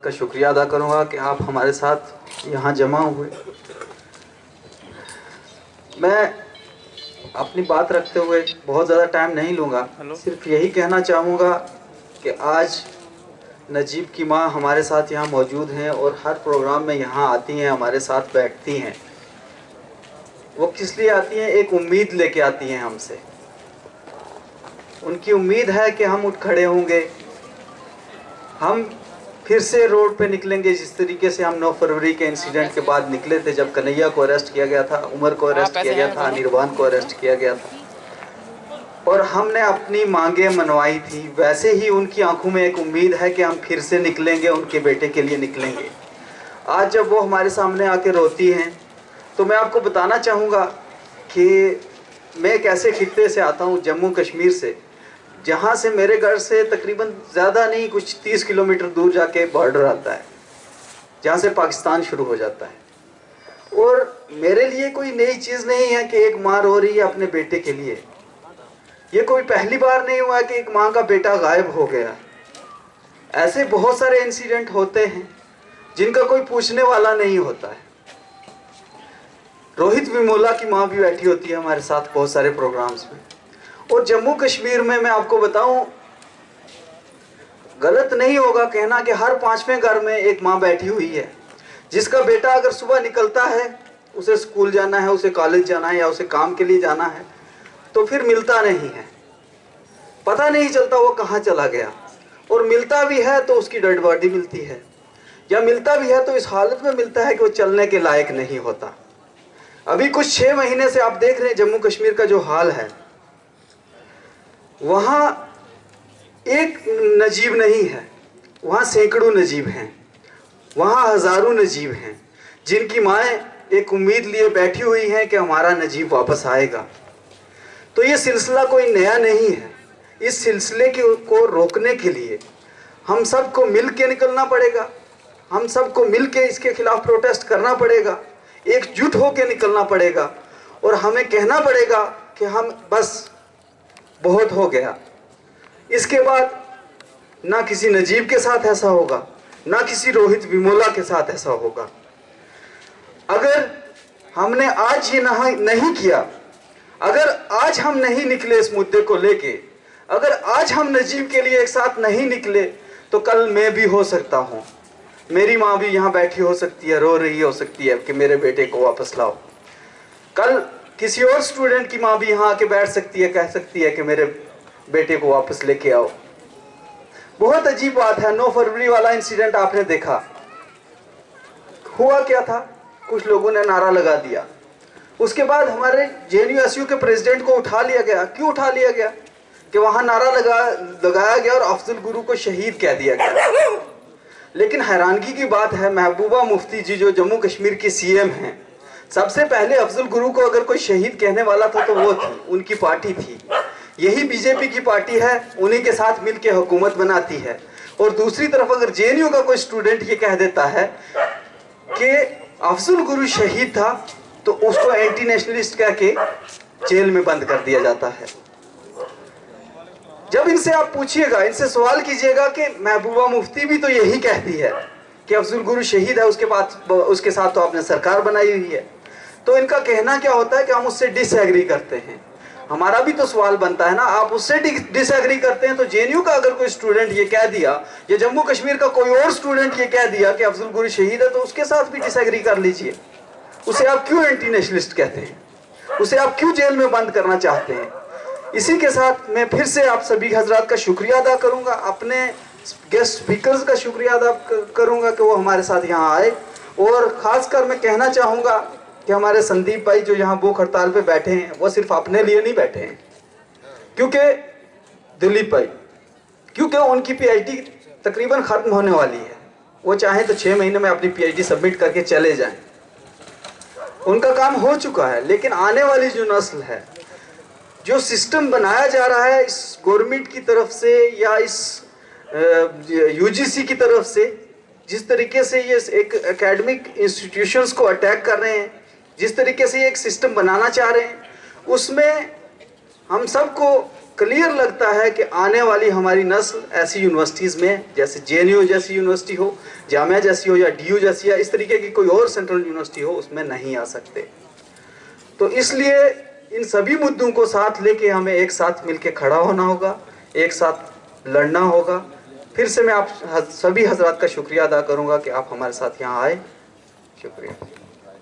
का शुक्रिया अदा करूंगा कि आप हमारे साथ यहाँ जमा हुए। मैं अपनी बात रखते हुए बहुत ज़्यादा टाइम नहीं लूँगा, सिर्फ यही कहना चाहूँगा कि आज नजीब की माँ हमारे साथ यहाँ मौजूद हैं और हर प्रोग्राम में यहाँ आती हैं, हमारे साथ बैठती हैं। वो किस लिए आती हैं? एक उम्मीद लेके आती हैं हमसे। उनकी उम्मीद है कि हम उठ खड़े होंगे, हम फिर से रोड पे निकलेंगे जिस तरीके से हम 9 फरवरी के इंसिडेंट के बाद निकले थे, जब कन्हैया को अरेस्ट किया गया था, उमर को अरेस्ट किया गया था, निर्वाण को अरेस्ट किया गया था और हमने अपनी मांगे मनवाई थी। वैसे ही उनकी आंखों में एक उम्मीद है कि हम फिर से निकलेंगे, उनके बेटे के लिए निकलेंगे। आज जब वो हमारे सामने आके रोती हैं तो मैं आपको बताना चाहूँगा कि मैं एक ऐसे खित्ते से आता हूँ, जम्मू कश्मीर से, जहाँ से मेरे घर से तकरीबन ज़्यादा नहीं, कुछ 30 किलोमीटर दूर जाके बॉर्डर आता है, जहाँ से पाकिस्तान शुरू हो जाता है। और मेरे लिए कोई नई चीज़ नहीं है कि एक माँ रो रही है अपने बेटे के लिए। ये कोई पहली बार नहीं हुआ कि एक माँ का बेटा गायब हो गया। ऐसे बहुत सारे इंसिडेंट होते हैं जिनका कोई पूछने वाला नहीं होता है। रोहित विमोला की माँ भी बैठी होती है हमारे साथ बहुत सारे प्रोग्राम्स में। और जम्मू कश्मीर में मैं आपको बताऊं, गलत नहीं होगा कहना कि हर 5वें घर में एक माँ बैठी हुई है जिसका बेटा अगर सुबह निकलता है, उसे स्कूल जाना है, उसे कॉलेज जाना है या उसे काम के लिए जाना है, तो फिर मिलता नहीं है, पता नहीं चलता वो कहाँ चला गया। और मिलता भी है तो उसकी डेड बॉडी मिलती है, या मिलता भी है तो इस हालत में मिलता है कि वो चलने के लायक नहीं होता। अभी कुछ 6 महीने से आप देख रहे हैं जम्मू कश्मीर का जो हाल है, वहाँ एक नजीब नहीं है, वहाँ सैकड़ों नजीब हैं, वहाँ हज़ारों नजीब हैं जिनकी माएँ एक उम्मीद लिए बैठी हुई हैं कि हमारा नजीब वापस आएगा। तो ये सिलसिला कोई नया नहीं है। इस सिलसिले को रोकने के लिए हम सबको मिल के निकलना पड़ेगा, हम सबको मिल के इसके खिलाफ प्रोटेस्ट करना पड़ेगा, एकजुट होकर निकलना पड़ेगा और हमें कहना पड़ेगा कि हम बस बहुत हो गया। इसके बाद ना किसी नजीब के साथ ऐसा होगा, ना किसी रोहित विमोला के साथ ऐसा होगा। अगर हमने आज ये नहीं किया, अगर आज हम नहीं निकले इस मुद्दे को लेके, अगर आज हम नजीब के लिए एक साथ नहीं निकले, तो कल मैं भी हो सकता हूँ, मेरी माँ भी यहाँ बैठी हो सकती है, रो रही हो सकती है कि मेरे बेटे को वापस लाओ। कल किसी और स्टूडेंट की माँ भी यहाँ आके बैठ सकती है, कह सकती है कि मेरे बेटे को वापस लेके आओ। बहुत अजीब बात है, 9 फरवरी वाला इंसिडेंट आपने देखा, हुआ क्या था? कुछ लोगों ने नारा लगा दिया, उसके बाद हमारे JNU-SU के प्रेसिडेंट को उठा लिया गया। क्यों उठा लिया गया? कि वहां नारा लगाया गया और अफजल गुरु को शहीद कह दिया गया। लेकिन हैरानगी की बात है, महबूबा मुफ्ती जी जो जम्मू कश्मीर की CM हैं, सबसे पहले अफजल गुरु को अगर कोई शहीद कहने वाला था तो वो थी, उनकी पार्टी थी। यही BJP की पार्टी है, उन्हीं के साथ मिलकर हुकूमत बनाती है। और दूसरी तरफ अगर JNU का कोई स्टूडेंट ये कह देता है कि अफजल गुरु शहीद था, तो उसको एंटी नेशनलिस्ट कह के जेल में बंद कर दिया जाता है। जब इनसे आप पूछिएगा, इनसे सवाल कीजिएगा कि महबूबा मुफ्ती भी तो यही कहती है कि अफजल गुरु शहीद है, उसके साथ तो आपने सरकार बनाई हुई है, तो इनका कहना क्या होता है कि हम उससे डिसएग्री करते हैं। हमारा भी तो सवाल बनता है ना, आप उससे डिसएग्री करते हैं तो JNU का अगर कोई स्टूडेंट ये कह दिया, या जम्मू कश्मीर का कोई और स्टूडेंट ये कह दिया कि अफजल गुरु शहीद है, तो उसके साथ भी डिसएग्री कर लीजिए। उसे आप क्यों एंटी नेशनलिस्ट कहते हैं? उसे आप क्यों जेल में बंद करना चाहते हैं? इसी के साथ मैं फिर से आप सभी हजरात का शुक्रिया अदा करूंगा, अपने गेस्ट स्पीकर्स का शुक्रिया अदा करूंगा कि वो हमारे साथ यहाँ आए। और ख़ासकर मैं कहना चाहूँगा कि हमारे संदीप भाई जो यहाँ भूख हड़ताल पे बैठे हैं, वो सिर्फ अपने लिए नहीं बैठे हैं, क्योंकि दिलीप भाई, क्योंकि उनकी PhD तकरीबन ख़त्म होने वाली है। वो चाहें तो 6 महीने में अपनी PhD सबमिट करके चले जाएं, उनका काम हो चुका है। लेकिन आने वाली जो नस्ल है, जो सिस्टम बनाया जा रहा है इस गवर्नमेंट की तरफ से या इस UGC की तरफ से, जिस तरीके से ये एक एकेडमिक इंस्टीट्यूशंस को अटैक कर रहे हैं, जिस तरीके से ये एक सिस्टम बनाना चाह रहे हैं, उसमें हम सबको क्लियर लगता है कि आने वाली हमारी नस्ल ऐसी यूनिवर्सिटीज़ में, जैसे JNU जैसी यूनिवर्सिटी हो, जामिया जैसी हो, या DU जैसी, या इस तरीके की कोई और सेंट्रल यूनिवर्सिटी हो, उसमें नहीं आ सकते। तो इसलिए इन सभी मुद्दों को साथ लेके हमें एक साथ मिलके खड़ा होना होगा, एक साथ लड़ना होगा। फिर से मैं आप सभी हजरात का शुक्रिया अदा करूंगा कि आप हमारे साथ यहाँ आए। शुक्रिया।